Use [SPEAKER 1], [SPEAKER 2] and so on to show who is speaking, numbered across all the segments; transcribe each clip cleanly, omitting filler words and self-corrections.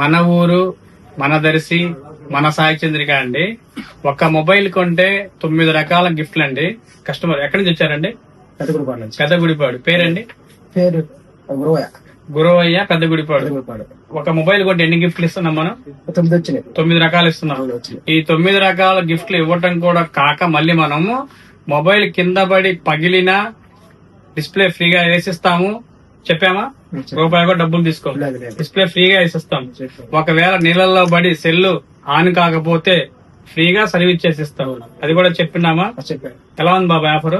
[SPEAKER 1] మన ఊరు మన దర్శి మన సాయి చంద్రిక అండి. ఒక మొబైల్ కొంటే 9 రకాల గిఫ్ట్లు అండి. కస్టమర్ ఎక్కడి నుంచి వచ్చారండి? పెద్దగుడిపాడు. పేరండి?
[SPEAKER 2] పేరు
[SPEAKER 1] గురవయ్య, పెద్దగుడిపాడు. ఒక మొబైల్ కొంటే ఎన్ని గిఫ్ట్లు ఇస్తున్నాం మనం? 9 రకాలు ఇస్తున్నాం. ఈ 9 రకాల గిఫ్ట్లు ఇవ్వటం కూడా కాక మళ్ళీ మనము మొబైల్ కింద పడి పగిలిన డిస్ప్లే ఫ్రీగా వేసిస్తాము. చెప్పామా? రూపాయి కూడా డబ్బులు తీసుకో. డిస్ప్లే ఫ్రీగా వేసిస్తాం. ఒకవేళ నీళ్ళల్లో పడి సెల్ ఆన్ కాకపోతే ఫ్రీగా సర్వీస్ చేసిస్తాం. అది కూడా చెప్పినామా? ఎలా ఉంది బాబా ఆఫర్?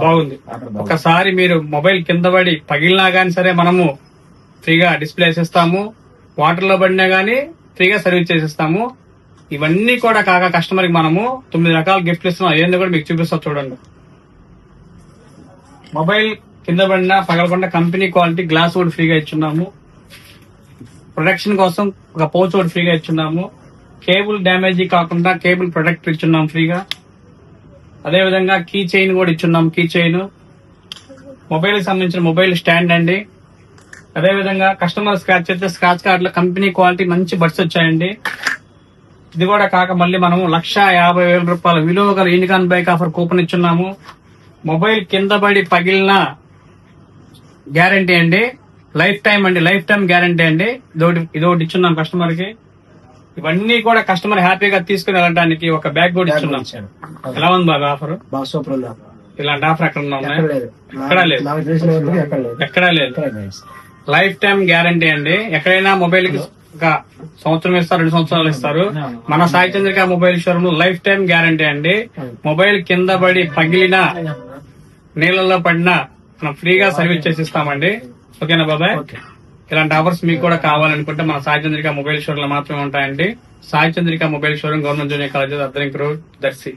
[SPEAKER 1] బాగుంది. ఒకసారి మీరు మొబైల్ కింద పడి పగిలినా గానీ సరే మనము ఫ్రీగా డిస్ప్లే వేసిస్తాము. వాటర్ లో పడినా గానీ ఫ్రీగా సర్వీస్ చేసిస్తాము. ఇవన్నీ కూడా కాక కస్టమర్ కి మనము 9 రకాల గిఫ్ట్లు ఇస్తున్నాం. ఏందో కూడా మీకు చూపిస్తాం చూడండి. మొబైల్ కింద పడినా పగలకుండా కంపెనీ క్వాలిటీ గ్లాస్ ఒకటి ఫ్రీగా ఇచ్చున్నాము. ప్రొటెక్షన్ కోసం ఒక పౌచ్ ఒకటి ఫ్రీగా ఇచ్చున్నాము. కేబుల్ డ్యామేజీ కాకుండా కేబుల్ ప్రొటెక్టర్ ఇచ్చున్నాం ఫ్రీగా. అదే విధంగా కీ చైన్ కూడా ఇచ్చున్నాం. కీ చైన్, మొబైల్ కి సంబంధించిన మొబైల్ స్టాండ్ అండి. అదే విధంగా కస్టమర్ స్క్రాచ్ చేస్తే స్క్రాచ్ కార్డ్ లో కంపెనీ క్వాలిటీ మంచి బడ్స్ వచ్చాయండి. ఇది కూడా కాక మళ్ళీ మనము 1,50,000 రూపాయల విలువ గల యూనికాన్ బైక్ ఆఫర్ కూపన్ ఇచ్చున్నాము. మొబైల్ కింద పడి పగిలిన గ్యారంటీ అండి. లైఫ్ టైం అండి. లైఫ్ టైం గ్యారంటీ అండి. ఇదొకటి ఇచ్చున్నాం కస్టమర్ కి. ఇవన్నీ కూడా కస్టమర్ హ్యాపీగా తీసుకుని వెళ్ళడానికి ఒక బ్యాగ్ కూడా ఇచ్చున్నాం. ఎలా ఉంది బాగా ఆఫర్?
[SPEAKER 2] సూపర్ ఉంది.
[SPEAKER 1] ఇలాంటి ఆఫర్ ఎక్కడ ఎక్కడా లేదు. లైఫ్ టైం గ్యారంటీ అండి. ఎక్కడైనా మొబైల్ కి ఒక సంవత్సరం ఇస్తారు, 2 సంవత్సరాలు ఇస్తారు. మన Sai Chandrika mobile showroom life time guarantee అండి. మొబైల్ కింద పడి పగిలిన నీళ్ళలో పడినా మనం ఫ్రీగా సర్వీస్ చేసి ఇస్తామండి. ఓకేనా బాబాయ్? ఇలాంటి ఆఫర్స్ మీకు కూడా కావాలనుకుంటే మన సాయి చంద్రిక మొబైల్ షోరూమ్ లో మాత్రమే ఉంటాయండి. Sai Chandrika mobile showroom, government junior college, అర్ధరింగ్ రోడ్, దర్శి.